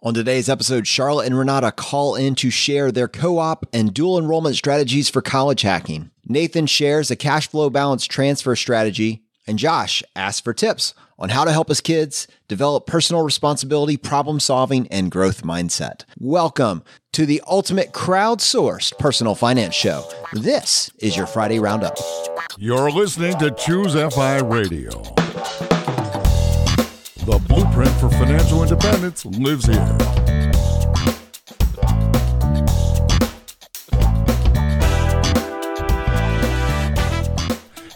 On today's episode, Charlotte and Renata call in to share their co-op and dual enrollment strategies for college hacking. Nathan shares a cash flow balance transfer strategy, and Josh asks for tips on how to help his kids develop personal responsibility, problem solving, and growth mindset. Welcome to the ultimate crowdsourced personal finance show. This is your Friday Roundup. You're listening to Choose FI Radio. The blueprint for financial independence lives here.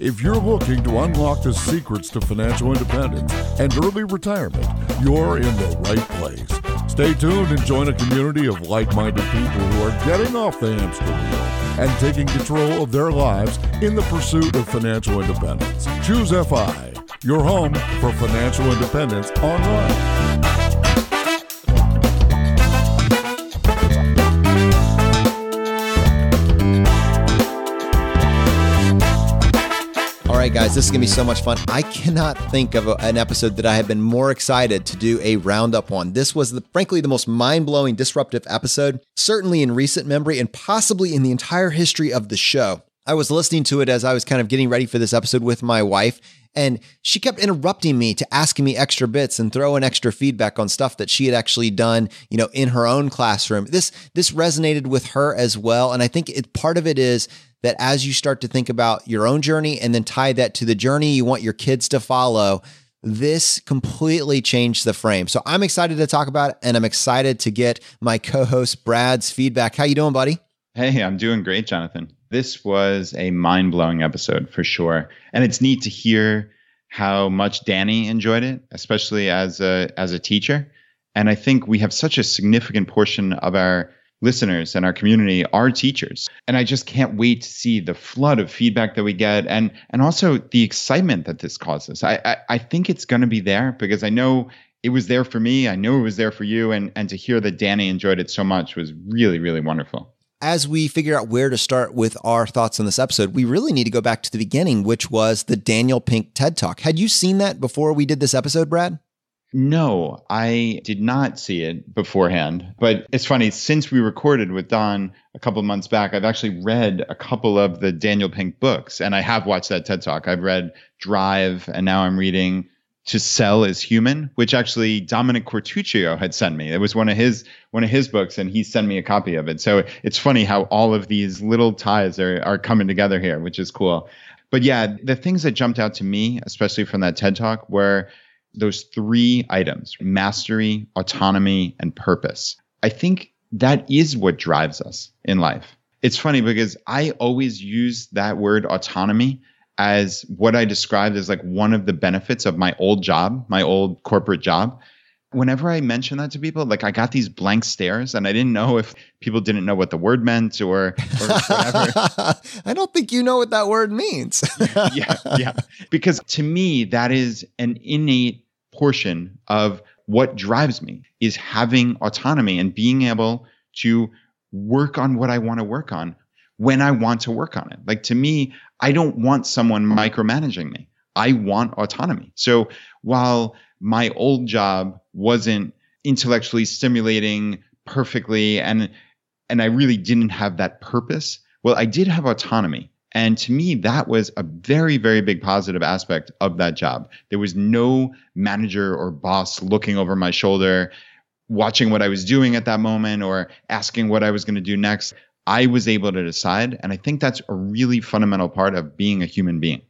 If you're looking to unlock the secrets to financial independence and early retirement, you're in the right place. Stay tuned and join a community of like-minded people who are getting off the hamster wheel and taking control of their lives in the pursuit of financial independence. Choose FI, your home for financial independence online. All right, guys, this is going to be so much fun. I cannot think of an episode that I have been more excited to do a roundup on. This was, frankly, the most mind-blowing, disruptive episode, certainly in recent memory and possibly in the entire history of the show. I was listening to it as I was kind of getting ready for this episode with my wife, and she kept interrupting me to asking me extra bits and throwing extra feedback on stuff that she had actually done, in her own classroom. This resonated with her as well, and I think part of it is that as you start to think about your own journey and then tie that to the journey you want your kids to follow, this completely changed the frame. So I'm excited to talk about it, and I'm excited to get my co-host Brad's feedback. How you doing, buddy? Hey, I'm doing great, Jonathan. This was a mind-blowing episode for sure. And it's neat to hear how much Danny enjoyed it, especially as a teacher. And I think we have such a significant portion of our listeners and our community are teachers. And I just can't wait to see the flood of feedback that we get and also the excitement that this causes. I think it's going to be there because I know it was there for me. I know it was there for you. And to hear that Danny enjoyed it so much was really, really wonderful. As we figure out where to start with our thoughts on this episode, we really need to go back to the beginning, which was the Daniel Pink TED Talk. Had you seen that before we did this episode, Brad? No, I did not see it beforehand. But it's funny, since we recorded with Don a couple of months back, I've actually read a couple of the Daniel Pink books, and I have watched that TED Talk. I've read Drive, and now I'm reading To Sell is Human, which actually Dominic Quartuccio had sent me. It was one of his books, and he sent me a copy of it. So it's funny how all of these little ties are coming together here, which is cool. But yeah, the things that jumped out to me, especially from that TED Talk, were those three items: mastery, autonomy, and purpose. I think that is what drives us in life. It's funny because I always use that word autonomy as what I described as like one of the benefits of my old job, my old corporate job. Whenever I mention that to people, like I got these blank stares and I didn't know if people didn't know what the word meant or whatever. I don't think you know what that word means. Yeah. Because to me, that is an innate portion of what drives me, is having autonomy and being able to work on what I want to work on when I want to work on it. Like to me, I don't want someone micromanaging me. I want autonomy. So while my old job wasn't intellectually stimulating perfectly and I really didn't have that purpose, well, I did have autonomy. And to me, that was a very, very big positive aspect of that job. There was no manager or boss looking over my shoulder, watching what I was doing at that moment or asking what I was going to do next. I was able to decide. And I think that's a really fundamental part of being a human being.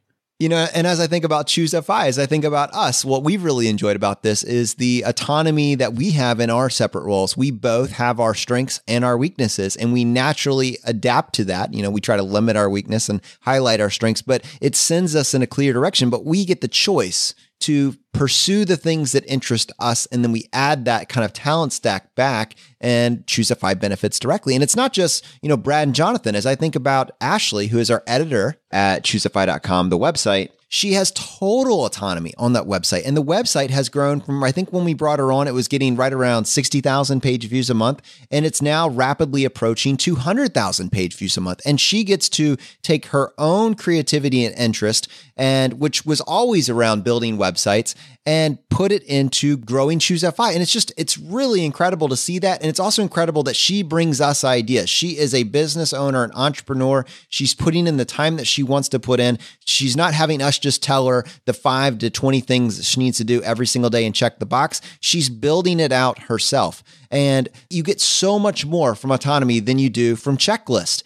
And as I think about Choose FI, as I think about us, what we've really enjoyed about this is the autonomy that we have in our separate roles. We both have our strengths and our weaknesses, and we naturally adapt to that. We try to limit our weakness and highlight our strengths, but it sends us in a clear direction. But we get the choice to pursue the things that interest us, and then we add that kind of talent stack back and Choose FI benefits directly. And it's not just, Brad and Jonathan. As I think about Ashley, who is our editor at choosefi.com, the website, she has total autonomy on that website. And the website has grown from, I think when we brought her on, it was getting right around 60,000 page views a month. And it's now rapidly approaching 200,000 page views a month. And she gets to take her own creativity and interest, and which was always around building websites, and put it into growing Choose FI. And it's really incredible to see that. And it's also incredible that she brings us ideas. She is a business owner, an entrepreneur. She's putting in the time that she wants to put in. She's not having us just tell her the 5 to 20 things that she needs to do every single day and check the box. She's building it out herself. And you get so much more from Autonomy than you do from Checklist.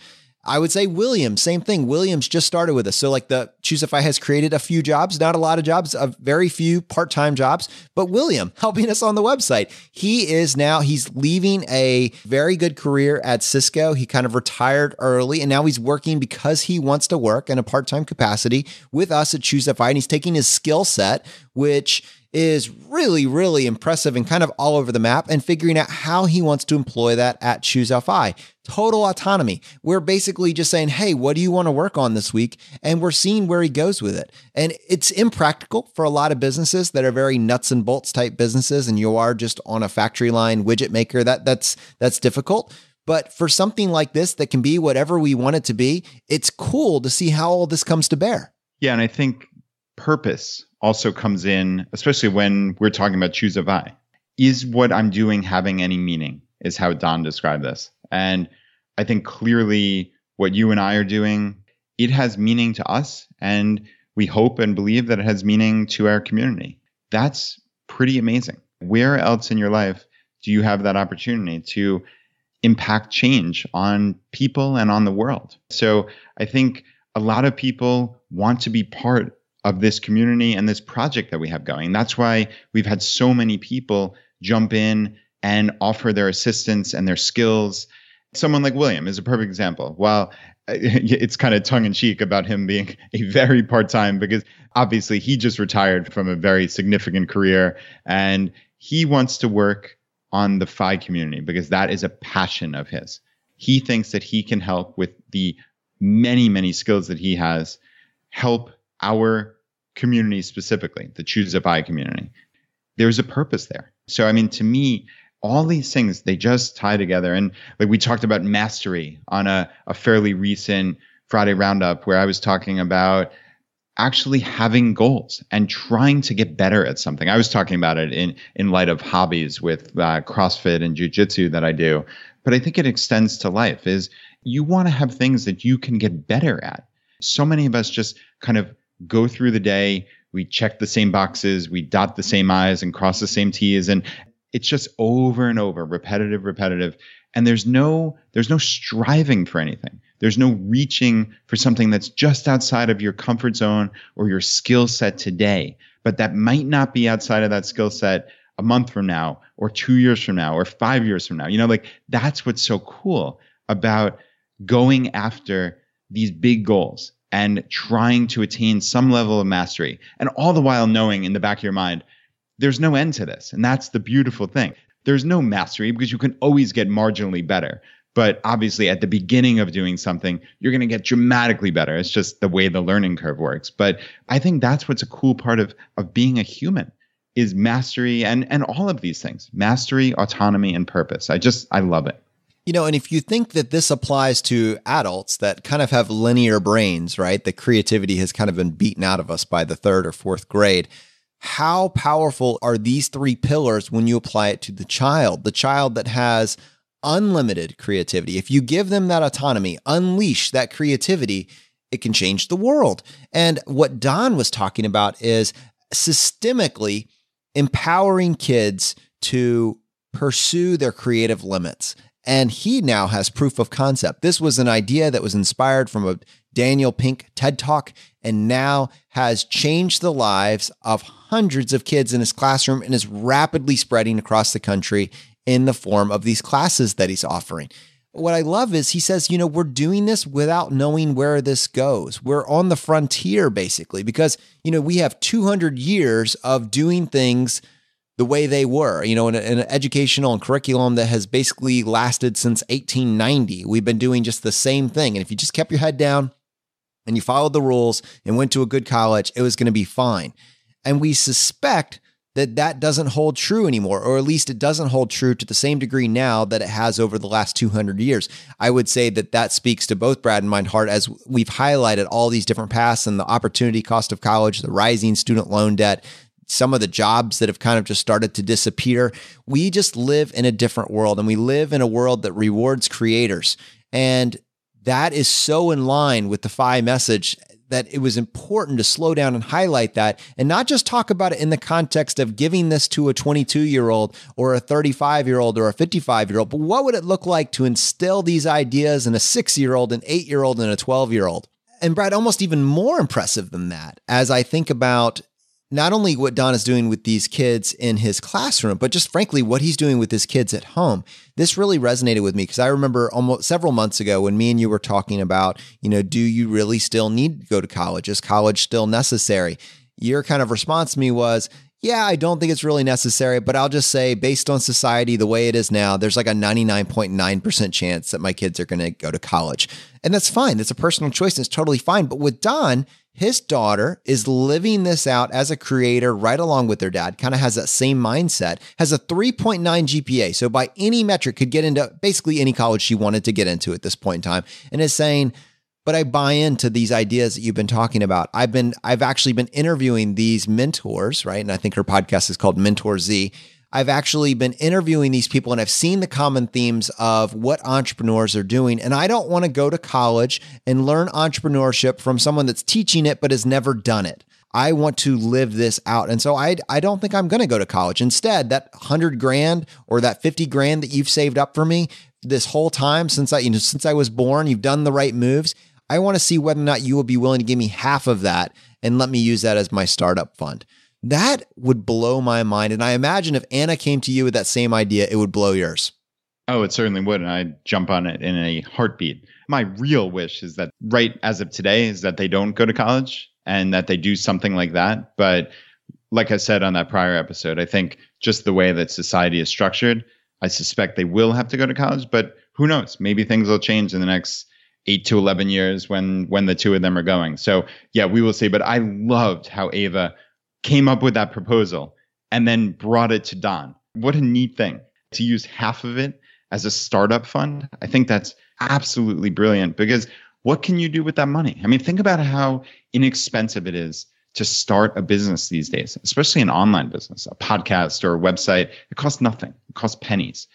I would say William, same thing. William's just started with us. So like the ChooseFI has created a few jobs, not a lot of jobs, a very few part-time jobs, but William helping us on the website. He's leaving a very good career at Cisco. He kind of retired early and now he's working because he wants to work in a part-time capacity with us at ChooseFI. And he's taking his skill set, which is really, really impressive and kind of all over the map, and figuring out how he wants to employ that at ChooseFI. Total autonomy. We're basically just saying, hey, what do you want to work on this week? And we're seeing where he goes with it. And it's impractical for a lot of businesses that are very nuts and bolts type businesses, and you are just on a factory line widget maker. That's difficult. But for something like this that can be whatever we want it to be, it's cool to see how all this comes to bear. Yeah, and I think purpose also comes in, especially when we're talking about ChooseFI. Is what I'm doing having any meaning, is how Don described this. And I think clearly what you and I are doing, it has meaning to us, and we hope and believe that it has meaning to our community. That's pretty amazing. Where else in your life do you have that opportunity to impact change on people and on the world? So I think a lot of people want to be part of this community and this project that we have going. That's why we've had so many people jump in and offer their assistance and their skills. Someone like William is a perfect example. While it's kind of tongue-in-cheek about him being a very part-time, because obviously he just retired from a very significant career and he wants to work on the FI community because that is a passion of his. He thinks that he can help with the many, many skills that he has, help our community specifically, the ChooseFI community. There's a purpose there. So, I mean, to me, all these things, they just tie together. And like we talked about mastery on a fairly recent Friday Roundup where I was talking about actually having goals and trying to get better at something. I was talking about it in light of hobbies with CrossFit and jiu-jitsu that I do. But I think it extends to life is you want to have things that you can get better at. So many of us just kind of go through the day, we check the same boxes, we dot the same I's and cross the same T's, and it's just over and over, repetitive. And there's no striving for anything. There's no reaching for something that's just outside of your comfort zone or your skill set today, but that might not be outside of that skill set a month from now or 2 years from now or 5 years from now. You know, like that's what's so cool about going after these big goals and trying to attain some level of mastery, and all the while knowing in the back of your mind, there's no end to this. And that's the beautiful thing. There's no mastery because you can always get marginally better. But obviously at the beginning of doing something, you're going to get dramatically better. It's just the way the learning curve works. But I think that's what's a cool part of being a human is mastery and all of these things, mastery, autonomy, and purpose. I love it. You know, and if you think that this applies to adults that kind of have linear brains, right? The creativity has kind of been beaten out of us by the 3rd or 4th grade. How powerful are these 3 pillars when you apply it to the child that has unlimited creativity? If you give them that autonomy, unleash that creativity, it can change the world. And what Don was talking about is systemically empowering kids to pursue their creative limits. And he now has proof of concept. This was an idea that was inspired from a Daniel Pink TED Talk and now has changed the lives of hundreds of kids in his classroom and is rapidly spreading across the country in the form of these classes that he's offering. What I love is he says, you know, we're doing this without knowing where this goes. We're on the frontier basically because, you know, we have 200 years of doing things the way they were, you know, in an educational and curriculum that has basically lasted since 1890. We've been doing just the same thing. And if you just kept your head down and you followed the rules and went to a good college, it was going to be fine. And we suspect that that doesn't hold true anymore, or at least it doesn't hold true to the same degree now that it has over the last 200 years. I would say that that speaks to both Brad and my heart as we've highlighted all these different paths and the opportunity cost of college, the rising student loan debt, some of the jobs that have kind of just started to disappear. We just live in a different world, and we live in a world that rewards creators. And that is so in line with the FI message that it was important to slow down and highlight that, and not just talk about it in the context of giving this to a 22-year-old or a 35-year-old or a 55-year-old, but what would it look like to instill these ideas in a 6-year-old, an 8-year-old, and a 12-year-old? And Brad, almost even more impressive than that, as I think about not only what Don is doing with these kids in his classroom, but just frankly, what he's doing with his kids at home. This really resonated with me because I remember almost several months ago when me and you were talking about, do you really still need to go to college? Is college still necessary? Your kind of response to me was, yeah, I don't think it's really necessary, but I'll just say based on society, the way it is now, there's like a 99.9% chance that my kids are going to go to college. And that's fine. That's a personal choice. And it's totally fine. But with Don, his daughter is living this out as a creator right along with their dad, kind of has that same mindset, has a 3.9 GPA. So by any metric could get into basically any college she wanted to get into at this point in time, and is saying, but I buy into these ideas that you've been talking about. I've actually been interviewing these mentors, right? And I think her podcast is called Mentor Z. I've actually been interviewing these people, and I've seen the common themes of what entrepreneurs are doing. And I don't want to go to college and learn entrepreneurship from someone that's teaching it, but has never done it. I want to live this out. And so I don't think I'm going to go to college. Instead, that $100,000 or that $50,000 that you've saved up for me this whole time since I was born, you've done the right moves. I want to see whether or not you will be willing to give me half of that and let me use that as my startup fund. That would blow my mind. And I imagine if Anna came to you with that same idea, it would blow yours. Oh, it certainly would. And I'd jump on it in a heartbeat. My real wish is that right as of today is that they don't go to college and that they do something like that. But like I said on that prior episode, I think just the way that society is structured, I suspect they will have to go to college, but who knows? Maybe things will change in the next 8 to 11 years when the two of them are going. So yeah, we will see. But I loved how Ava came up with that proposal and then brought it to Don. What a neat thing to use half of it as a startup fund. I think that's absolutely brilliant because what can you do with that money? I mean, think about how inexpensive it is to start a business these days, especially an online business, a podcast or a website. It costs nothing. It costs pennies.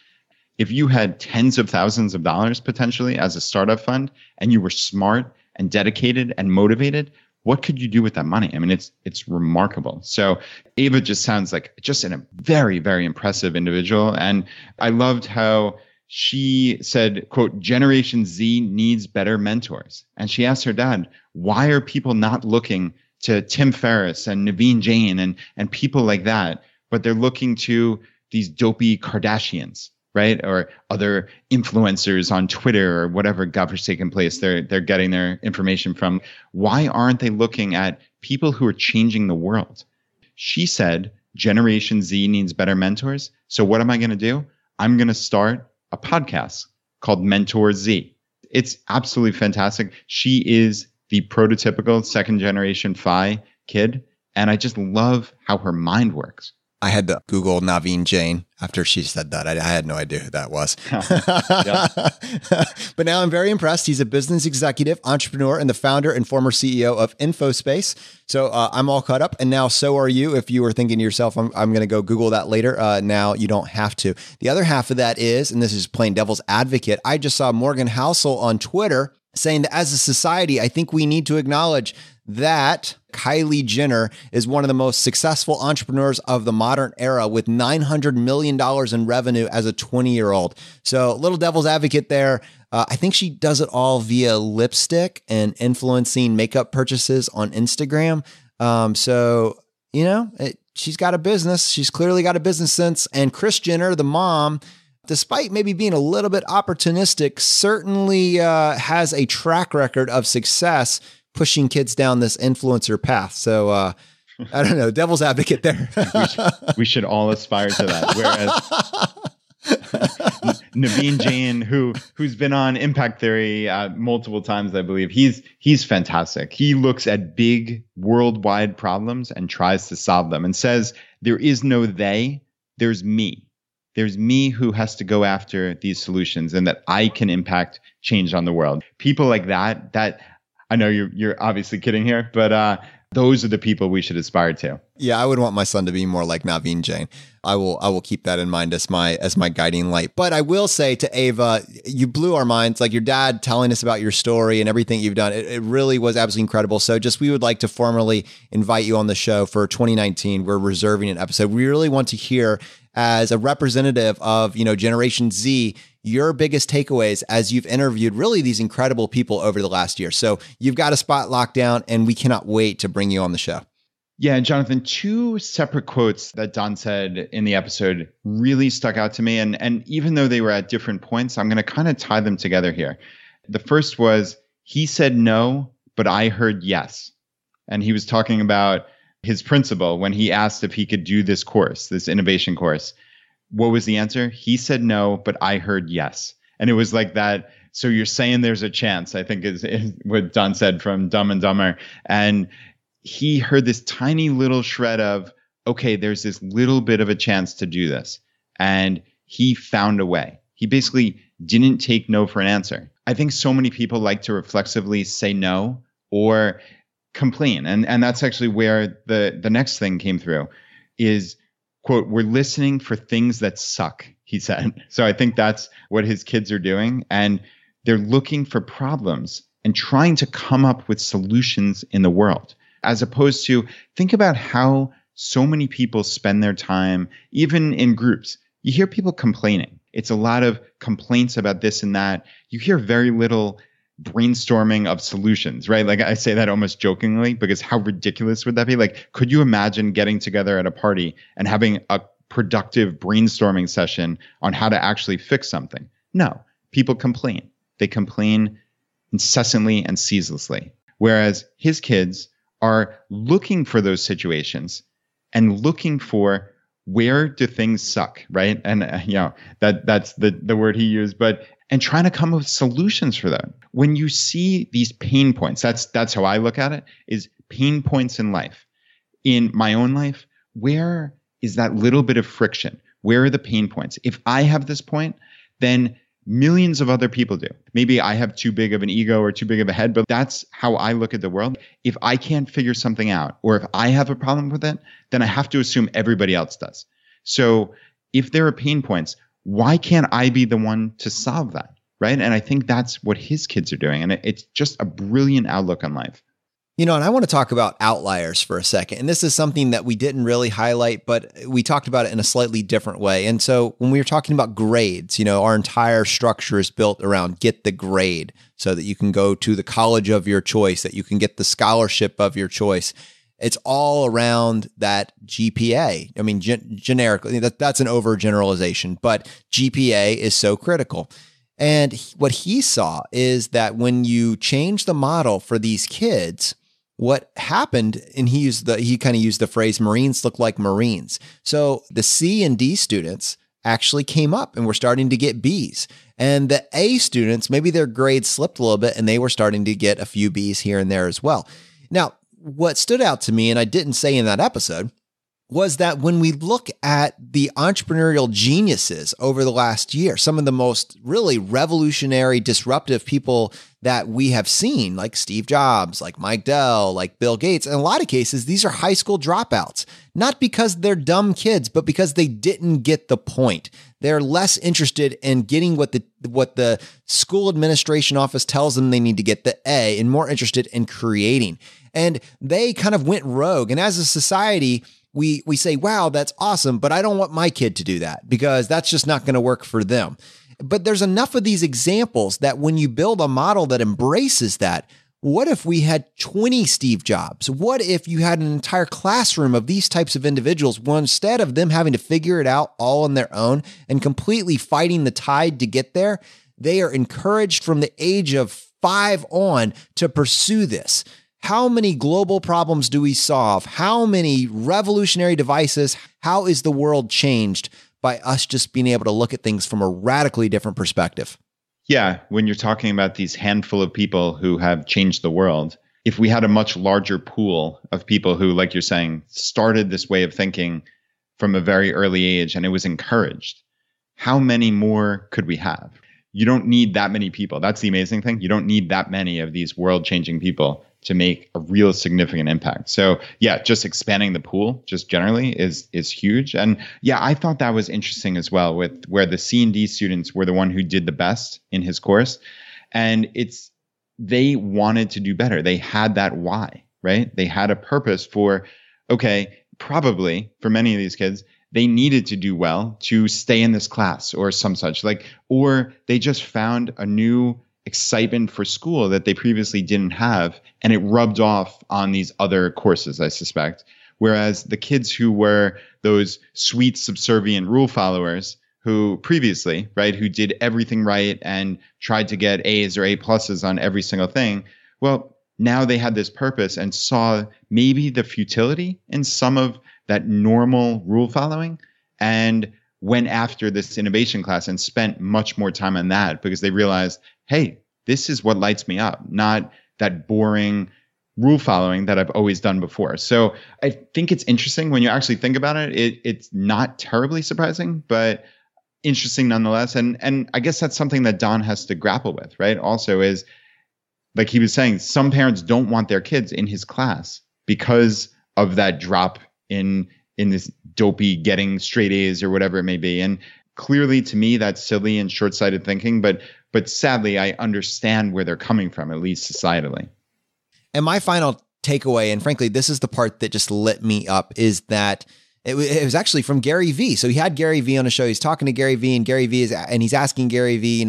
If you had tens of thousands of dollars potentially as a startup fund and you were smart and dedicated and motivated, what could you do with that money? I mean, it's remarkable. So Ava just sounds like just a very, very impressive individual. And I loved how she said, quote, Generation Z needs better mentors. And she asked her dad, why are people not looking to Tim Ferriss and Naveen Jain and people like that, but they're looking to these dopey Kardashians, right? Or other influencers on Twitter or whatever godforsaken place they're getting their information from. Why aren't they looking at people who are changing the world? She said, Generation Z needs better mentors. So what am I going to do? I'm going to start a podcast called Mentor Z. It's absolutely fantastic. She is the prototypical second generation FI kid. And I just love how her mind works. I had to Google Naveen Jain after she said that. I had no idea who that was. But now I'm very impressed. He's a business executive, entrepreneur, and the founder and former CEO of InfoSpace. So I'm all caught up. And now so are you. If you were thinking to yourself, I'm going to go Google that later. Now you don't have to. The other half of that is, and this is plain devil's advocate, I just saw Morgan Housel on Twitter saying that as a society, I think we need to acknowledge that Kylie Jenner is one of the most successful entrepreneurs of the modern era with $900 million in revenue as a 20-year-old. So little devil's advocate there. I think she does it all via lipstick and influencing makeup purchases on Instagram. She's got a business. She's clearly got a business sense. And Kris Jenner, the mom, despite maybe being a little bit opportunistic, certainly has a track record of success pushing kids down this influencer path. So I don't know, devil's advocate there. we should all aspire to that. Whereas Naveen Jain, who's been on Impact Theory multiple times, I believe, he's fantastic. He looks at big worldwide problems and tries to solve them and says, there is no they, there's me. There's me who has to go after these solutions and that I can impact change on the world. People like that I know you're obviously kidding here, but Those are the people we should aspire to. Yeah, I would want my son to be more like Naveen Jain. I will keep that in mind as my guiding light. But I will say to Ava, you blew our minds. Like your dad telling us about your story and everything you've done. It really was absolutely incredible. So we would like to formally invite you on the show for 2019. We're reserving an episode. We really want to hear, as a representative of, Generation Z, your biggest takeaways as you've interviewed really these incredible people over the last year. So you've got a spot locked down, and we cannot wait to bring you on the show. Yeah, Jonathan, two separate quotes that Don said in the episode really stuck out to me. And even though they were at different points, I'm going to kind of tie them together here. The first was, he said no, but I heard yes. And he was talking about his principal when he asked if he could do this course, this innovation course. What was the answer? He said no, but I heard yes. And it was like that. So you're saying there's a chance, I think is what Don said from Dumb and Dumber. And he heard this tiny little shred of, okay, there's this little bit of a chance to do this. And he found a way. He basically didn't take no for an answer. I think so many people like to reflexively say no or complain. And that's actually where the next thing came through is, quote, we're listening for things that suck, he said. So I think that's what his kids are doing. And they're looking for problems and trying to come up with solutions in the world. As opposed to, think about how so many people spend their time, even in groups. You hear people complaining. It's a lot of complaints about this and that. You hear very little brainstorming of solutions, right? Like I say that almost jokingly, because how ridiculous would that be? Like, could you imagine getting together at a party and having a productive brainstorming session on how to actually fix something? No, people complain. They complain incessantly and ceaselessly. Whereas his kids are looking for those situations and looking for, where do things suck, right? And that's the word he used, and trying to come up with solutions for that. When you see these pain points, that's how I look at it, is pain points in life. In my own life, where is that little bit of friction? Where are the pain points? If I have this point, then millions of other people do. Maybe I have too big of an ego or too big of a head, but that's how I look at the world. If I can't figure something out, or if I have a problem with it, then I have to assume everybody else does. So if there are pain points, why can't I be the one to solve that, right? And I think that's what his kids are doing. And it's just a brilliant outlook on life. And I want to talk about outliers for a second. And this is something that we didn't really highlight, but we talked about it in a slightly different way. And so when we were talking about grades, our entire structure is built around get the grade so that you can go to the college of your choice, that you can get the scholarship of your choice. It's all around that GPA. I mean, generically, that's an overgeneralization, but GPA is so critical. And what he saw is that when you change the model for these kids, what happened, and he kind of used the phrase, Marines look like Marines. So the C and D students actually came up and were starting to get Bs. And the A students, maybe their grades slipped a little bit and they were starting to get a few Bs here and there as well. Now, what stood out to me, and I didn't say in that episode, was that when we look at the entrepreneurial geniuses over the last year, some of the most really revolutionary, disruptive people that we have seen, like Steve Jobs, like Mike Dell, like Bill Gates, in a lot of cases, these are high school dropouts, not because they're dumb kids, but because they didn't get the point. They're less interested in getting what the school administration office tells them they need to get, the A, and more interested in creating. And they kind of went rogue. And as a society, we say, wow, that's awesome, but I don't want my kid to do that because that's just not going to work for them. But there's enough of these examples that when you build a model that embraces that, what if we had 20 Steve Jobs? What if you had an entire classroom of these types of individuals, where instead of them having to figure it out all on their own and completely fighting the tide to get there, they are encouraged from the age of 5 on to pursue this? How many global problems do we solve? How many revolutionary devices? How is the world changed by us just being able to look at things from a radically different perspective? Yeah, when you're talking about these handful of people who have changed the world, if we had a much larger pool of people who, like you're saying, started this way of thinking from a very early age and it was encouraged, how many more could we have? you don't need that many people. That's the amazing thing. You don't need that many of these world-changing people to make a real significant impact. So yeah, just expanding the pool just generally is huge. And yeah, I thought that was interesting as well, with where the C&D students were the one who did the best in his course. And they wanted to do better. They had that why, right? They had a purpose for, okay, probably for many of these kids, they needed to do well to stay in this class or some such, or they just found a new excitement for school that they previously didn't have, and it rubbed off on these other courses, I suspect. Whereas the kids who were those sweet, subservient rule followers who previously, right, who did everything right and tried to get A's or A pluses on every single thing, well, now they had this purpose and saw maybe the futility in some of that normal rule following, and went after this innovation class and spent much more time on that because they realized, hey, this is what lights me up, not that boring rule following that I've always done before. So I think it's interesting when you actually think about it. It's not terribly surprising, but interesting nonetheless. And I guess that's something that Don has to grapple with, right? Also is, like he was saying, some parents don't want their kids in his class because of that drop in this dopey getting straight A's or whatever it may be. And clearly to me, that's silly and short-sighted thinking, but sadly, I understand where they're coming from, at least societally. And my final takeaway, and frankly, this is the part that just lit me up, is that it was actually from Gary Vee. So he had Gary Vee on the show. He's talking to Gary Vee, and Gary Vee he's asking Gary Vee,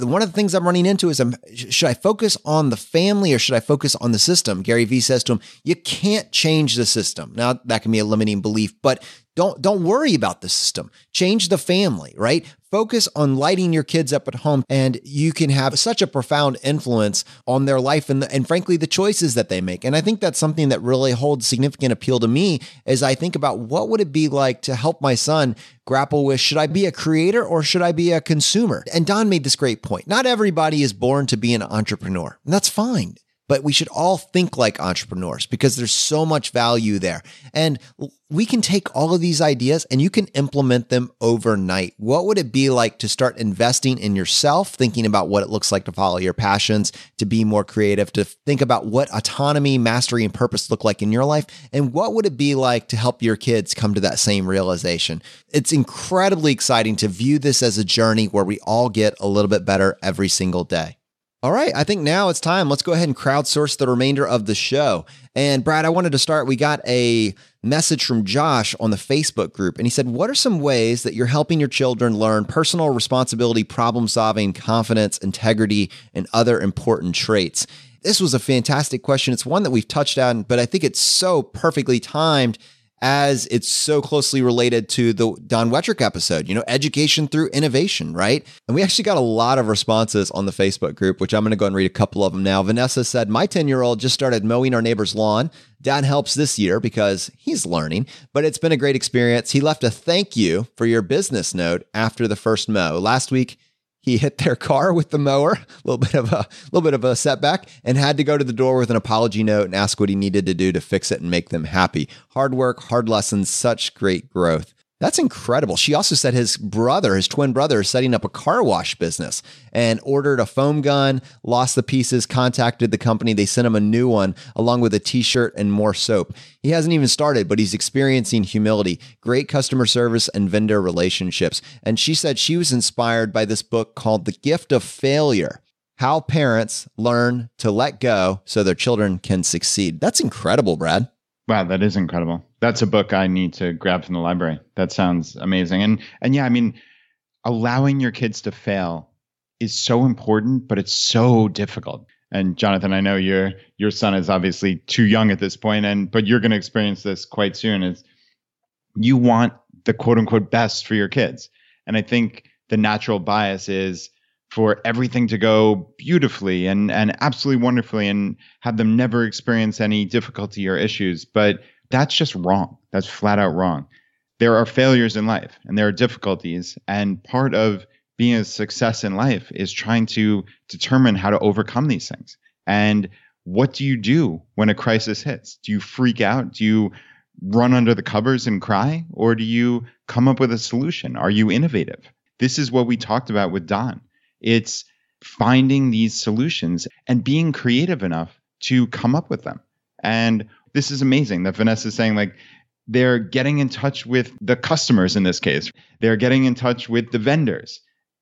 one of the things I'm running into is, should I focus on the family or should I focus on the system? Gary Vee says to him, you can't change the system. Now, that can be a limiting belief, but don't worry about the system. Change the family, right? Focus on lighting your kids up at home, and you can have such a profound influence on their life and frankly, the choices that they make. And I think that's something that really holds significant appeal to me as I think about what would it be like to help my son grapple with, should I be a creator or should I be a consumer? And Don made this great point. Not everybody is born to be an entrepreneur, and that's fine. But we should all think like entrepreneurs because there's so much value there. And we can take all of these ideas and you can implement them overnight. What would it be like to start investing in yourself, thinking about what it looks like to follow your passions, to be more creative, to think about what autonomy, mastery, and purpose look like in your life? And what would it be like to help your kids come to that same realization? It's incredibly exciting to view this as a journey where we all get a little bit better every single day. All right, I think now it's time. Let's go ahead and crowdsource the remainder of the show. And Brad, I wanted to start. We got a message from Josh on the Facebook group, and he said, what are some ways that you're helping your children learn personal responsibility, problem solving, confidence, integrity, and other important traits? This was a fantastic question. It's one that we've touched on, but I think it's so perfectly timed as it's so closely related to the Don Wettrick episode, education through innovation, right? And we actually got a lot of responses on the Facebook group, which I'm going to go and read a couple of them now. Vanessa said, my 10-year-old just started mowing our neighbor's lawn. Dad helps this year because he's learning, but it's been a great experience. He left a thank you for your business note after the first mow. Last week, he hit their car with the mower, a little bit of a setback, and had to go to the door with an apology note and ask what he needed to do to fix it and make them happy. Hard work, hard lessons, such great growth. That's incredible. She also said his twin brother, is setting up a car wash business and ordered a foam gun, lost the pieces, contacted the company. They sent him a new one along with a t-shirt and more soap. He hasn't even started, but he's experiencing humility, great customer service, and vendor relationships. And she said she was inspired by this book called The Gift of Failure: How Parents Learn to Let Go so Their Children Can Succeed. That's incredible, Brad. Wow, that is incredible. That's a book I need to grab from the library. That sounds amazing. And yeah, I mean, allowing your kids to fail is so important, but it's so difficult. And Jonathan, I know your son is obviously too young at this point, but you're going to experience this quite soon. Is you want the quote unquote best for your kids. And I think the natural bias is for everything to go beautifully and absolutely wonderfully and have them never experience any difficulty or issues. But that's just wrong. That's flat out wrong. There are failures in life and there are difficulties. And part of being a success in life is trying to determine how to overcome these things. And what do you do when a crisis hits? Do you freak out? Do you run under the covers and cry? Or do you come up with a solution? Are you innovative? This is what we talked about with Don. It's finding these solutions and being creative enough to come up with them. And this is amazing that Vanessa is saying, like, they're getting in touch with the customers in this case. They're getting in touch with the vendors.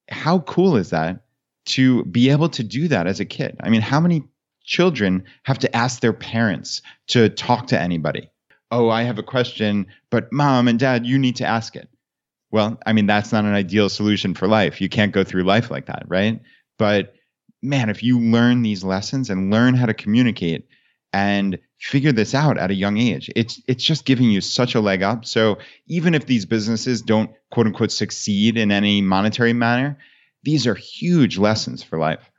How cool is that to be able to do that as a kid? I mean, how many children have to ask their parents to talk to anybody? Oh, I have a question, but mom and dad, you need to ask it. Well, I mean, that's not an ideal solution for life. You can't go through life like that, right? But man, if you learn these lessons and learn how to communicate and figure this out at a young age, it's just giving you such a leg up. So even if these businesses don't, quote unquote, succeed in any monetary manner, these are huge lessons for life.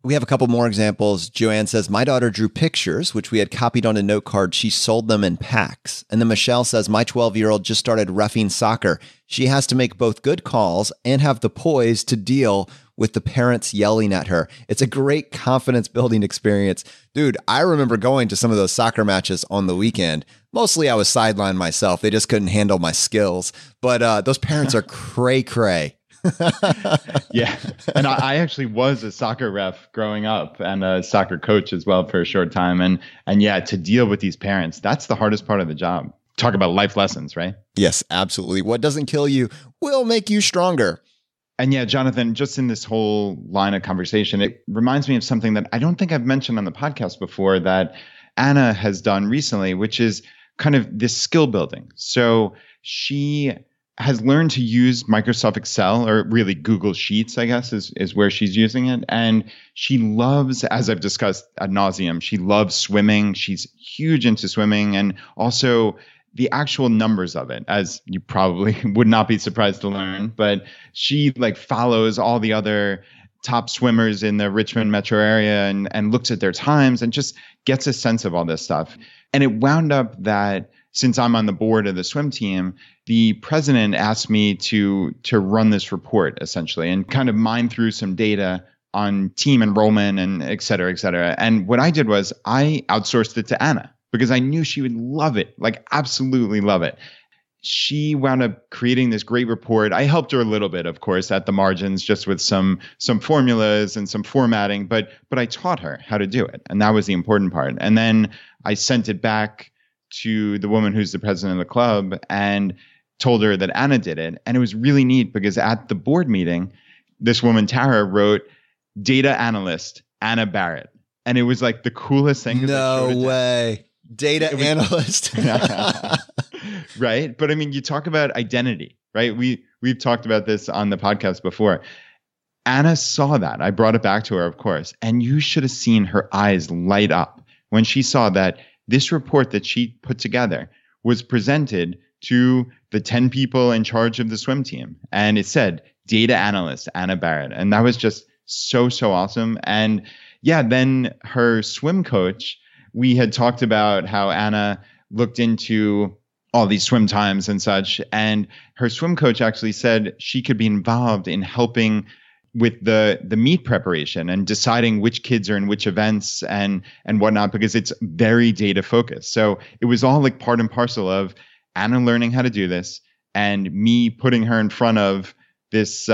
We have a couple more examples. Joanne says, my daughter drew pictures, which we had copied on a note card. She sold them in packs. And then Michelle says, my 12-year-old just started reffing soccer. She has to make both good calls and have the poise to deal with the parents yelling at her. It's a great confidence building experience. Dude, I remember going to some of those soccer matches on the weekend. Mostly I was sidelined myself. They just couldn't handle my skills. But those parents are cray-cray. Yeah. And I actually was a soccer ref growing up and a soccer coach as well for a short time. And yeah, to deal with these parents, that's the hardest part of the job. Talk about life lessons, right? Yes, absolutely. What doesn't kill you will make you stronger. And yeah, Jonathan, just in this whole line of conversation, it reminds me of something that I don't think I've mentioned on the podcast before that Anna has done recently, which is kind of this skill building. So she has learned to use Microsoft Excel, or really Google Sheets, I guess, is where she's using it. And she loves, as I've discussed ad nauseum, she loves swimming. She's huge into swimming, and also the actual numbers of it, as you probably would not be surprised to learn. But she like follows all the other top swimmers in the Richmond metro area and looks at their times and just gets a sense of all this stuff. And it wound up that since I'm on the board of the swim team, the president asked me to run this report essentially and kind of mine through some data on team enrollment and et cetera, et cetera. And what I did was I outsourced it to Anna because I knew she would love it, like absolutely love it. She wound up creating this great report. I helped her a little bit, of course, at the margins, just with some formulas and some formatting, but I taught her how to do it. And that was the important part. And then I sent it back to the woman who's the president of the club and told her that Anna did it. And it was really neat because at the board meeting, this woman, Tara, wrote data analyst, Anna Barrett. And it was like the coolest thing. No way. Data analyst. Right. But I mean, you talk about identity, right? We've talked about this on the podcast before. Anna saw that. I brought it back to her, of course. And you should have seen her eyes light up when she saw that this report that she put together was presented to the 10 people in charge of the swim team. And it said data analyst, Anna Barrett. And that was just so awesome. And yeah, then her swim coach, we had talked about how Anna looked into all these swim times and such. And her swim coach actually said she could be involved in helping with the meet preparation and deciding which kids are in which events and whatnot, because it's very data focused. So it was all like part and parcel of Anna learning how to do this and me putting her in front of this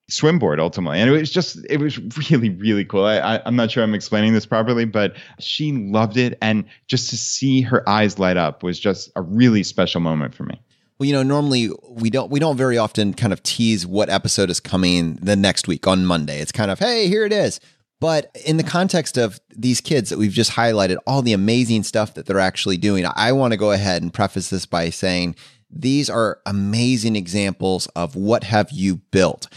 swim board ultimately. And it was really, really cool. I'm not sure I'm explaining this properly, but she loved it. And just to see her eyes light up was just a really special moment for me. Well, normally we don't very often kind of tease what episode is coming the next week on Monday. It's kind of, hey, here it is. But in the context of these kids that we've just highlighted, all the amazing stuff that they're actually doing, I want to go ahead and preface this by saying these are amazing examples of what have you built.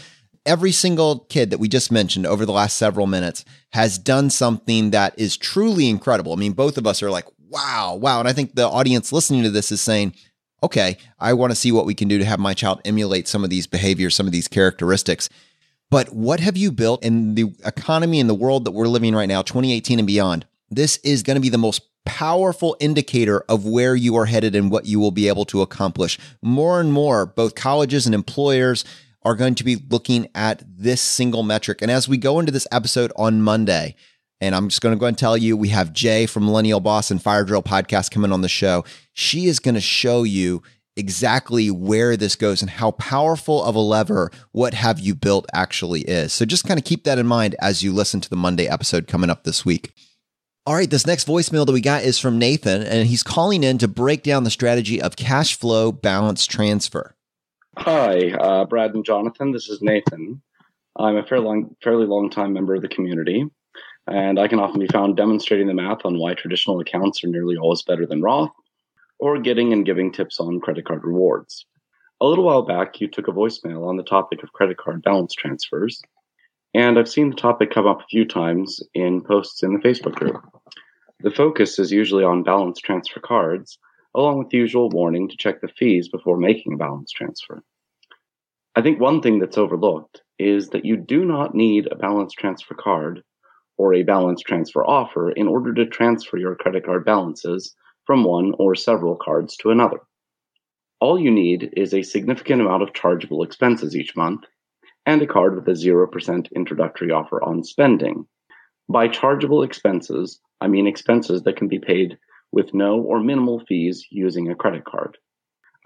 Every single kid that we just mentioned over the last several minutes has done something that is truly incredible. I mean, both of us are like, wow. And I think the audience listening to this is saying, okay, I want to see what we can do to have my child emulate some of these behaviors, some of these characteristics. But what have you built in the economy and the world that we're living right now, 2018 and beyond? This is going to be the most powerful indicator of where you are headed and what you will be able to accomplish. More and more, both colleges and employers are going to be looking at this single metric. And as we go into this episode on Monday, and I'm just going to go ahead and tell you, we have Jay from Millennial Boss and Fire Drill Podcast coming on the show. She is going to show you exactly where this goes and how powerful of a lever What Have You Built actually is. So just kind of keep that in mind as you listen to the Monday episode coming up this week. All right, this next voicemail that we got is from Nathan, and he's calling in to break down the strategy of cash flow balance transfer. Hi, Brad and Jonathan. This is Nathan. I'm a fairly long-time member of the community, and I can often be found demonstrating the math on why traditional accounts are nearly always better than Roth, or getting and giving tips on credit card rewards. A little while back, you took a voicemail on the topic of credit card balance transfers, and I've seen the topic come up a few times in posts in the Facebook group. The focus is usually on balance transfer cards, along with the usual warning to check the fees before making a balance transfer. I think one thing that's overlooked is that you do not need a balance transfer card or a balance transfer offer in order to transfer your credit card balances from one or several cards to another. All you need is a significant amount of chargeable expenses each month and a card with a 0% introductory offer on spending. By chargeable expenses, I mean expenses that can be paid with no or minimal fees using a credit card.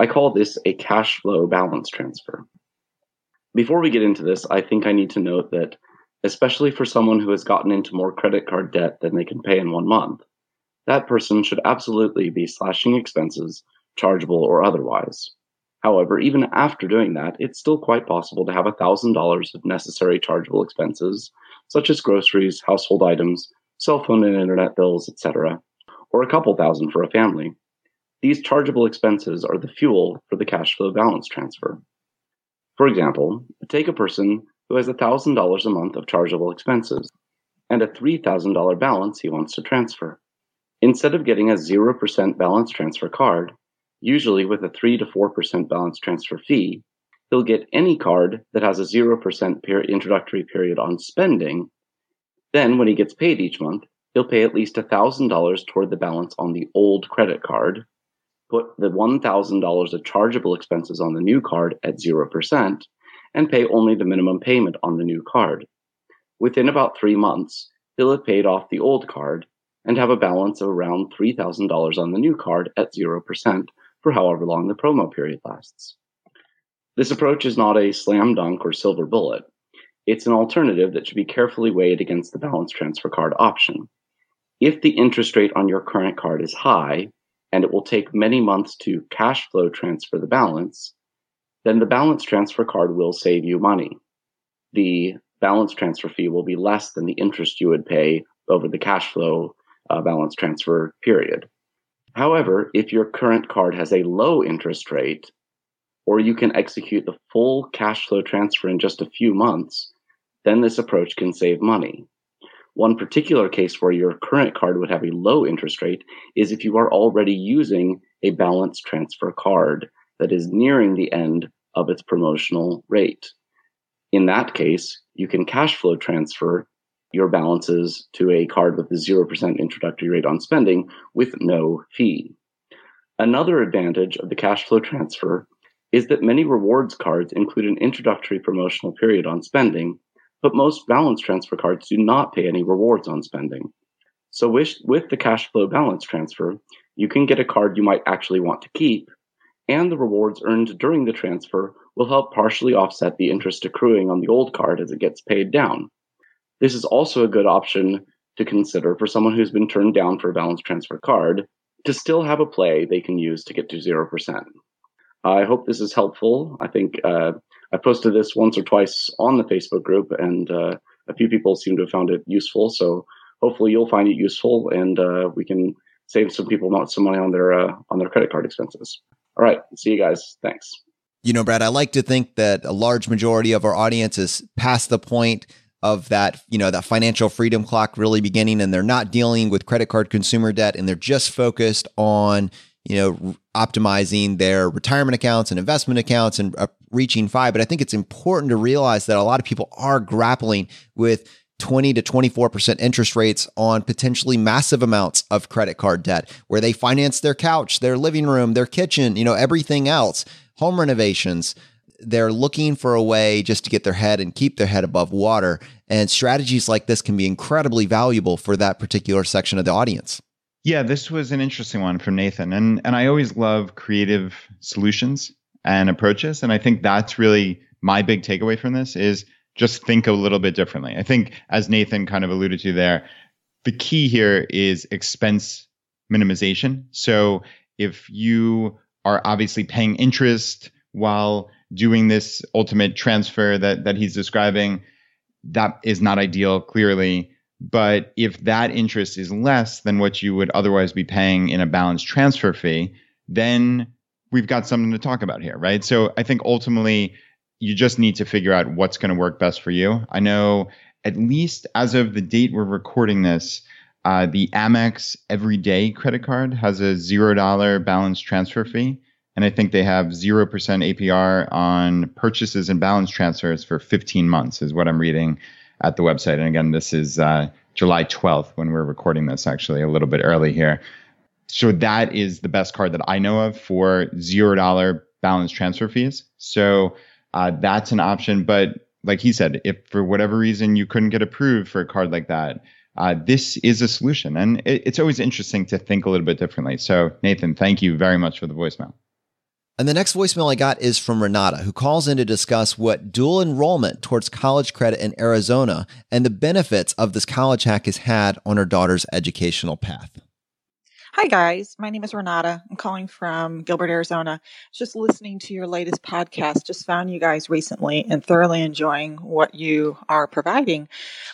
I call this a cash flow balance transfer. Before we get into this, I think I need to note that, especially for someone who has gotten into more credit card debt than they can pay in 1 month, that person should absolutely be slashing expenses, chargeable or otherwise. However, even after doing that, it's still quite possible to have $1,000 of necessary chargeable expenses, such as groceries, household items, cell phone and internet bills, etc., or a couple thousand for a family. These chargeable expenses are the fuel for the cash flow balance transfer. For example, take a person who has $1,000 a month of chargeable expenses and a $3,000 balance he wants to transfer. Instead of getting a 0% balance transfer card, usually with a 3 to 4% balance transfer fee, he'll get any card that has a 0% introductory period on spending. Then, when he gets paid each month, he'll pay at least $1,000 toward the balance on the old credit card, put the $1,000 of chargeable expenses on the new card at 0%, and pay only the minimum payment on the new card. Within about 3 months, he'll have paid off the old card and have a balance of around $3,000 on the new card at 0% for however long the promo period lasts. This approach is not a slam dunk or silver bullet. It's an alternative that should be carefully weighed against the balance transfer card option. If the interest rate on your current card is high, and it will take many months to cash flow transfer the balance, then the balance transfer card will save you money. The balance transfer fee will be less than the interest you would pay over the cash flow balance transfer period. However, if your current card has a low interest rate, or you can execute the full cash flow transfer in just a few months, then this approach can save money. One particular case where your current card would have a low interest rate is if you are already using a balance transfer card that is nearing the end of its promotional rate. In that case, you can cash flow transfer your balances to a card with a 0% introductory rate on spending with no fee. Another advantage of the cash flow transfer is that many rewards cards include an introductory promotional period on spending, but most balance transfer cards do not pay any rewards on spending. So with the cash flow balance transfer, you can get a card you might actually want to keep, and the rewards earned during the transfer will help partially offset the interest accruing on the old card as it gets paid down. This is also a good option to consider for someone who's been turned down for a balance transfer card to still have a play they can use to get to 0%. I hope this is helpful. I think I posted this once or twice on the Facebook group, and a few people seem to have found it useful. So hopefully you'll find it useful, and we can save some people some money on their credit card expenses. All right. See you guys. Thanks. You know, Brad, I like to think that a large majority of our audience is past the point of that, that financial freedom clock really beginning, and they're not dealing with credit card consumer debt, and they're just focused on, optimizing their retirement accounts and investment accounts and reaching FI. But I think it's important to realize that a lot of people are grappling with 20 to 24% interest rates on potentially massive amounts of credit card debt, where they finance their couch, their living room, their kitchen, everything else, home renovations. They're looking for a way just to get their head and keep their head above water. And strategies like this can be incredibly valuable for that particular section of the audience. Yeah, this was an interesting one from Nathan. And I always love creative solutions and approaches. And I think that's really my big takeaway from this is just think a little bit differently. I think as Nathan kind of alluded to there, the key here is expense minimization. So if you are obviously paying interest while doing this ultimate transfer that he's describing, that is not ideal, clearly. But if that interest is less than what you would otherwise be paying in a balanced transfer fee, then we've got something to talk about here, right? So I think ultimately you just need to figure out what's going to work best for you. I know at least as of the date we're recording this, the Amex Everyday credit card has a $0 balance transfer fee. And I think they have 0% APR on purchases and balance transfers for 15 months is what I'm reading at the website. And again, this is July 12th when we're recording this, actually a little bit early here. So that is the best card that I know of for $0 balance transfer fees. So that's an option. But like he said, if for whatever reason you couldn't get approved for a card like that, this is a solution. And it's always interesting to think a little bit differently. So Nathan, thank you very much for the voicemail. And the next voicemail I got is from Renata, who calls in to discuss what dual enrollment towards college credit in Arizona and the benefits of this college hack has had on her daughter's educational path. Hi, guys. My name is Renata. I'm calling from Gilbert, Arizona. Just listening to your latest podcast. Just found you guys recently and thoroughly enjoying what you are providing.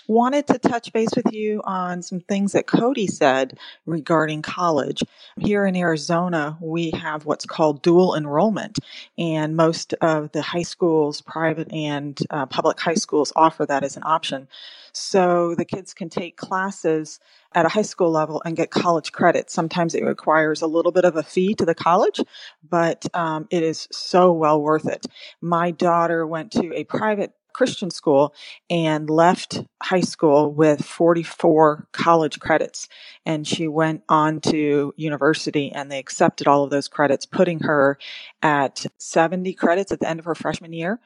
Wanted to touch base with you on some things that Cody said regarding college. Here in Arizona, we have what's called dual enrollment, and most of the high schools, private and public high schools, offer that as an option. So the kids can take classes at a high school level and get college credit. Sometimes it requires a little bit of a fee to the college, but it is so well worth it. My daughter went to a private Christian school and left high school with 44 college credits. And she went on to university and they accepted all of those credits, putting her at 70 credits at the end of her freshman year.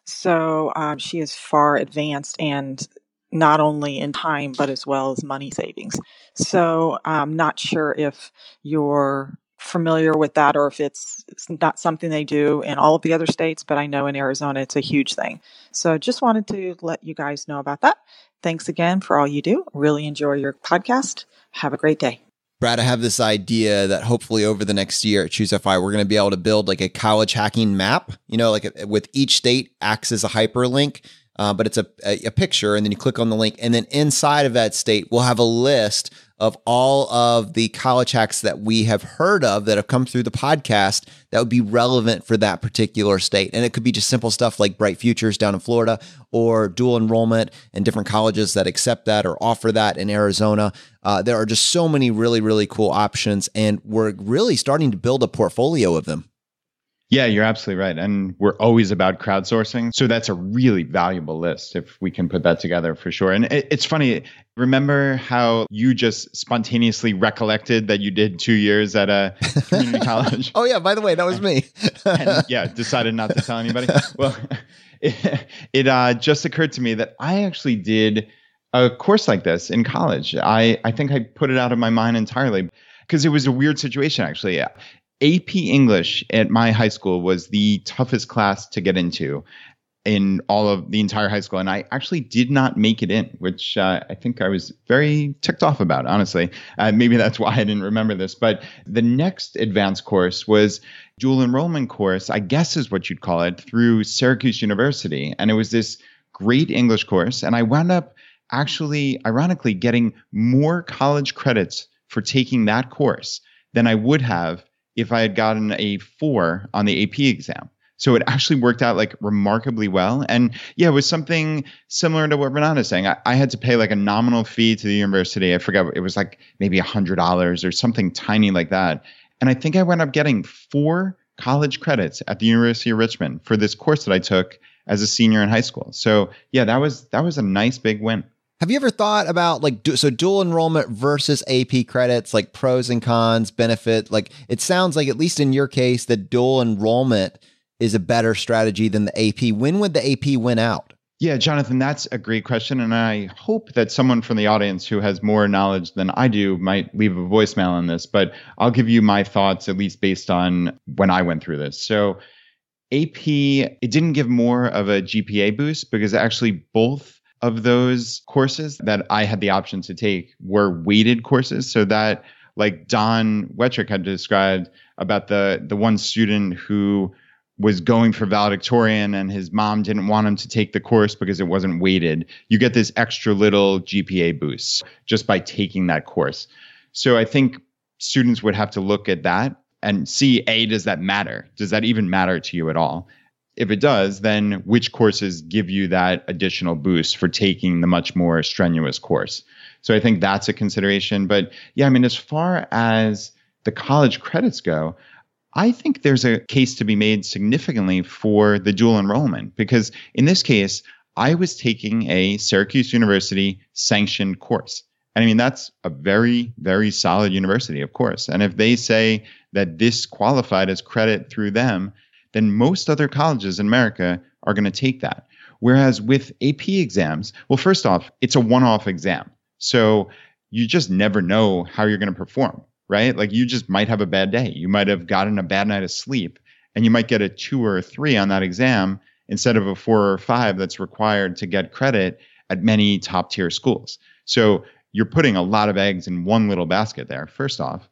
So she is far advanced, and not only in time, but as well as money savings. So I'm not sure if you're familiar with that or if it's not something they do in all of the other states, but I know in Arizona it's a huge thing. So just wanted to let you guys know about that. Thanks again for all you do. Really enjoy your podcast. Have a great day. Brad, I have this idea that hopefully over the next year at ChooseFI, we're going to be able to build like a college hacking map, like with each state acts as a hyperlink. But it's a picture, and then you click on the link, and then inside of that state, we'll have a list of all of the college hacks that we have heard of that have come through the podcast that would be relevant for that particular state. And it could be just simple stuff like Bright Futures down in Florida, or dual enrollment and different colleges that accept that or offer that in Arizona. There are just so many really, really cool options, and we're really starting to build a portfolio of them. Yeah, you're absolutely right. And we're always about crowdsourcing. So that's a really valuable list if we can put that together for sure. And it's funny, remember how you just spontaneously recollected that you did 2 years at a community college? Oh, yeah, by the way, that was me. And decided not to tell anybody. Well, it just occurred to me that I actually did a course like this in college. I think I put it out of my mind entirely because it was a weird situation, actually. AP English at my high school was the toughest class to get into in all of the entire high school. And I actually did not make it in, which I think I was very ticked off about, honestly. Maybe that's why I didn't remember this. But the next advanced course was dual enrollment course, I guess is what you'd call it, through Syracuse University. And it was this great English course. And I wound up actually, ironically, getting more college credits for taking that course than I would have if I had gotten a 4 on the AP exam. So it actually worked out like remarkably well. And yeah, it was something similar to what Renata's saying. I had to pay like a nominal fee to the university. I forgot, it was like maybe $100 or something tiny like that. And I think I wound up getting 4 college credits at the University of Richmond for this course that I took as a senior in high school. So yeah, that was a nice big win. Have you ever thought about dual enrollment versus AP credits, like pros and cons, benefit? Like it sounds like, at least in your case, that dual enrollment is a better strategy than the AP. When would the AP win out? Yeah, Jonathan, that's a great question. And I hope that someone from the audience who has more knowledge than I do might leave a voicemail on this, but I'll give you my thoughts, at least based on when I went through this. So AP, it didn't give more of a GPA boost because actually both of those courses that I had the option to take were weighted courses. So that, like Don Wettrick had described about the one student who was going for valedictorian and his mom didn't want him to take the course because it wasn't weighted. You get this extra little GPA boost just by taking that course. So I think students would have to look at that and see, A, does that matter? Does that even matter to you at all? If it does, then which courses give you that additional boost for taking the much more strenuous course? So I think that's a consideration. But yeah, I mean, as far as the college credits go, I think there's a case to be made significantly for the dual enrollment, because in this case, I was taking a Syracuse University sanctioned course. And I mean, that's a very, very solid university, of course. And if they say that this qualified as credit through them, then most other colleges in America are going to take that. Whereas with AP exams, well, first off, it's a one-off exam. So you just never know how you're going to perform, right? Like you just might have a bad day. You might have gotten a bad night of sleep and you might get a 2 or a 3 on that exam instead of a 4 or 5 that's required to get credit at many top tier schools. So you're putting a lot of eggs in one little basket there, first off.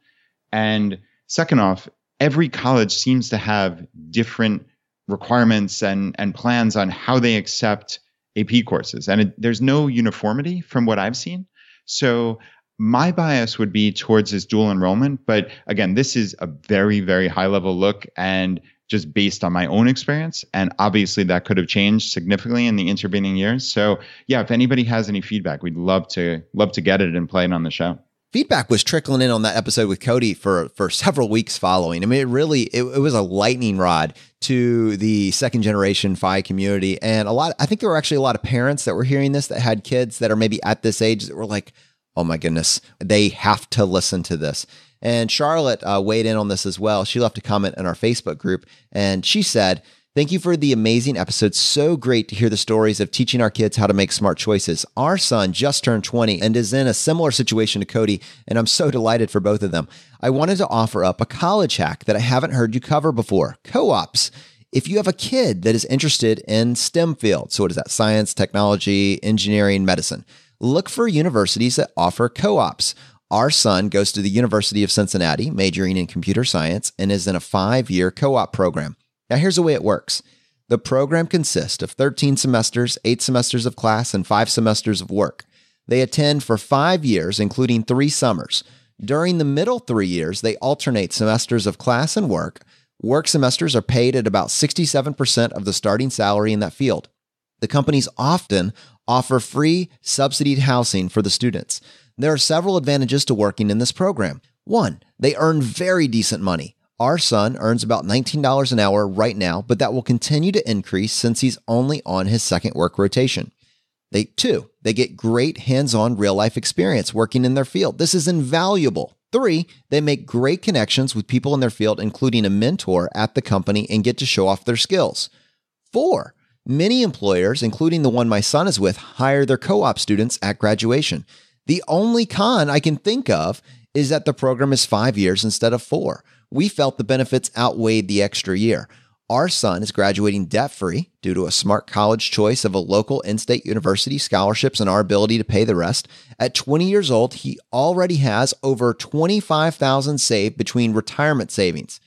And second off, every college seems to have different requirements and plans on how they accept AP courses. And there's no uniformity from what I've seen. So my bias would be towards this dual enrollment. But again, this is a very, very high level look and just based on my own experience. And obviously that could have changed significantly in the intervening years. So yeah, if anybody has any feedback, we'd love to get it and play it on the show. Feedback was trickling in on that episode with Cody for several weeks following. I mean, it was a lightning rod to the second generation FI community. And I think there were actually a lot of parents that were hearing this that had kids that are maybe at this age that were like, oh my goodness, they have to listen to this. And Charlotte weighed in on this as well. She left a comment in our Facebook group and she said, "Thank you for the amazing episode. So great to hear the stories of teaching our kids how to make smart choices. Our son just turned 20 and is in a similar situation to Cody, and I'm so delighted for both of them. I wanted to offer up a college hack that I haven't heard you cover before, co-ops. If you have a kid that is interested in STEM fields, so what is that? Science, technology, engineering, medicine. Look for universities that offer co-ops. Our son goes to the University of Cincinnati, majoring in computer science, and is in a 5-year co-op program. Now, here's the way it works. The program consists of 13 semesters, 8 semesters of class, and 5 semesters of work. They attend for 5 years, including 3 summers. During the middle 3 years, they alternate semesters of class and work. Work semesters are paid at about 67% of the starting salary in that field. The companies often offer free subsidied housing for the students. There are several advantages to working in this program. 1, they earn very decent money. Our son earns about $19 an hour right now, but that will continue to increase since he's only on his second work rotation. 2, they get great hands-on real-life experience working in their field. This is invaluable. 3, they make great connections with people in their field, including a mentor at the company, and get to show off their skills. 4, many employers, including the one my son is with, hire their co-op students at graduation. The only con I can think of is that the program is 5 years instead of 4. We felt the benefits outweighed the extra year. Our son is graduating debt-free due to a smart college choice of a local in-state university, scholarships, and our ability to pay the rest. At 20 years old, he already has over $25,000 saved between retirement savings.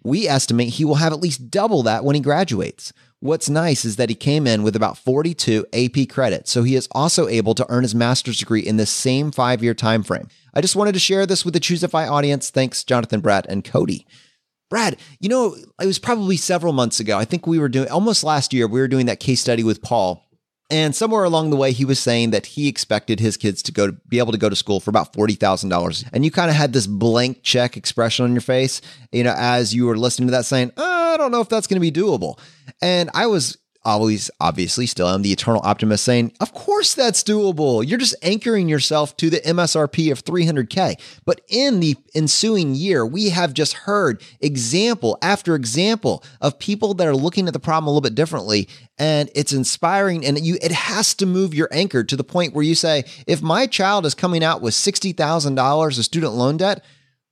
We estimate he will have at least double that when he graduates. What's nice is that he came in with about 42 AP credits, so he is also able to earn his master's degree in the same 5-year time frame. I just wanted to share this with the ChooseFI audience. Thanks, Jonathan, Brad, and Cody. Brad, it was probably several months ago. I think we were doing, almost last year, we were doing that case study with Paul. And somewhere along the way, he was saying that he expected his kids to be able to go to school for about $40,000. And you kind of had this blank check expression on your face, as you were listening to that saying, I don't know if that's going to be doable. And I was always obviously still am the eternal optimist saying, of course that's doable. You're just anchoring yourself to the MSRP of $300K. But in the ensuing year, we have just heard example after example of people that are looking at the problem a little bit differently. And it's inspiring, and it has to move your anchor to the point where you say, if my child is coming out with $60,000 of student loan debt,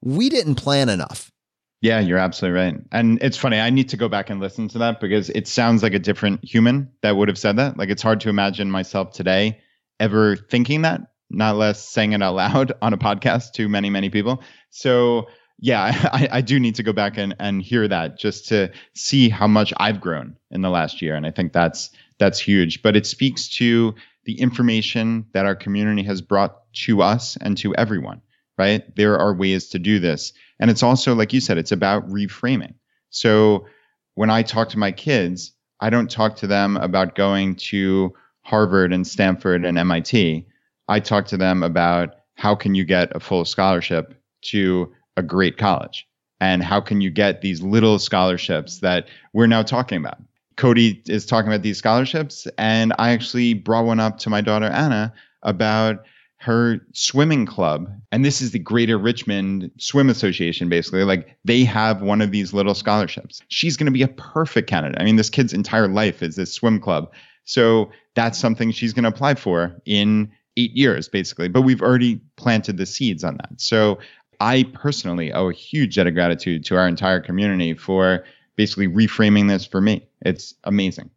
we didn't plan enough. Yeah, you're absolutely right. And it's funny, I need to go back and listen to that because it sounds like a different human that would have said that. Like, it's hard to imagine myself today ever thinking that, not less saying it out loud on a podcast to many, many people. So yeah, I do need to go back and hear that just to see how much I've grown in the last year. And I think that's huge. But it speaks to the information that our community has brought to us and to everyone, right? There are ways to do this. And it's also, like you said, it's about reframing. So when I talk to my kids, I don't talk to them about going to Harvard and Stanford and MIT. I talk to them about how can you get a full scholarship to a great college? And how can you get these little scholarships that we're now talking about? Cody is talking about these scholarships, and I actually brought one up to my daughter, Anna, about her swimming club. And this is the Greater Richmond Swim Association, basically. Like, they have one of these little scholarships. She's going to be a perfect candidate. I mean, this kid's entire life is this swim club. So that's something she's going to apply for in 8 years, basically. But we've already planted the seeds on that. So I personally owe a huge debt of gratitude to our entire community for basically reframing this for me. It's amazing.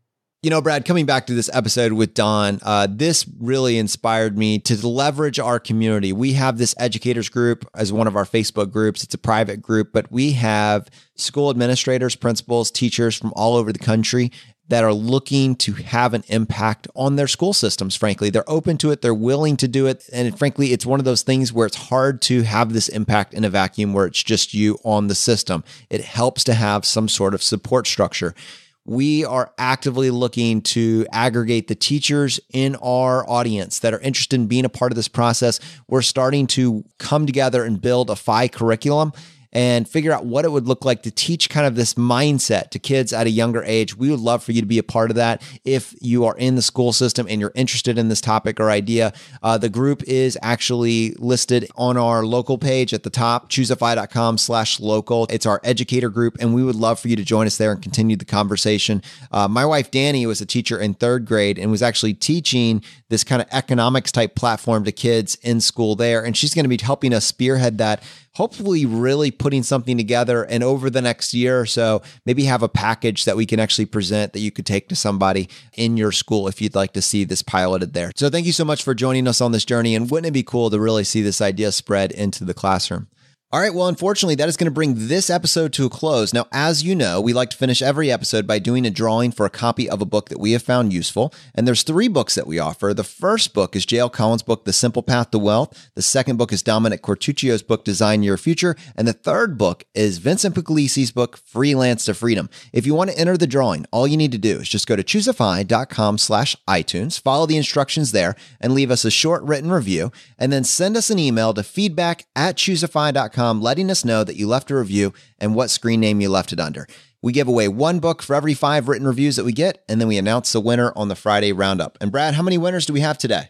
You know, Brad, coming back to this episode with Don, this really inspired me to leverage our community. We have this educators group as one of our Facebook groups. It's a private group, but we have school administrators, principals, teachers from all over the country that are looking to have an impact on their school systems, frankly. They're open to it. They're willing to do it. And frankly, it's one of those things where it's hard to have this impact in a vacuum where it's just you on the system. It helps to have some sort of support structure. We are actively looking to aggregate the teachers in our audience that are interested in being a part of this process. We're starting to come together and build a PHI curriculum and figure out what it would look like to teach kind of this mindset to kids at a younger age. We would love for you to be a part of that. If you are in the school system and you're interested in this topic or idea, the group is actually listed on our local page at the top, choosefi.com/local. It's our educator group, and we would love for you to join us there and continue the conversation. My wife, Danny, was a teacher in 3rd grade and was actually teaching this kind of economics type platform to kids in school there. And she's going to be helping us spearhead that, hopefully really putting something together, and over the next year or so, maybe have a package that we can actually present that you could take to somebody in your school if you'd like to see this piloted there. So thank you so much for joining us on this journey, and wouldn't it be cool to really see this idea spread into the classroom? All right, well, unfortunately, that is going to bring this episode to a close. Now, as you know, we like to finish every episode by doing a drawing for a copy of a book that we have found useful. And there's 3 books that we offer. The first book is J.L. Collins' book, The Simple Path to Wealth. The second book is Dominic Cortuccio's book, Design Your Future. And the third book is Vincent Puglisi's book, Freelance to Freedom. If you want to enter the drawing, all you need to do is just go to choosefi.com/iTunes, follow the instructions there, and leave us a short written review, and then send us an email to feedback@choosefi.com, letting us know that you left a review and what screen name you left it under. We give away 1 book for every 5 written reviews that we get, and then we announce the winner on the Friday roundup. And Brad, how many winners do we have today?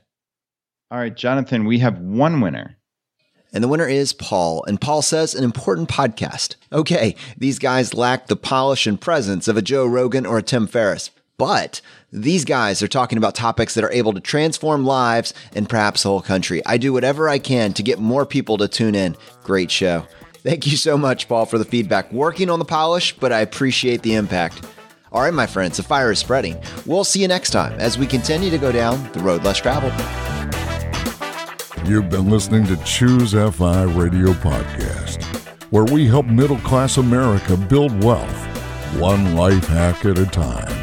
All right, Jonathan, we have 1 winner. And the winner is Paul. And Paul says, an important podcast. Okay, these guys lack the polish and presence of a Joe Rogan or a Tim Ferriss, but these guys are talking about topics that are able to transform lives and perhaps the whole country. I do whatever I can to get more people to tune in. Great show. Thank you so much, Paul, for the feedback. Working on the polish, but I appreciate the impact. All right, my friends, the fire is spreading. We'll see you next time as we continue to go down the road less traveled. You've been listening to Choose FI Radio Podcast, where we help middle-class America build wealth, one life hack at a time.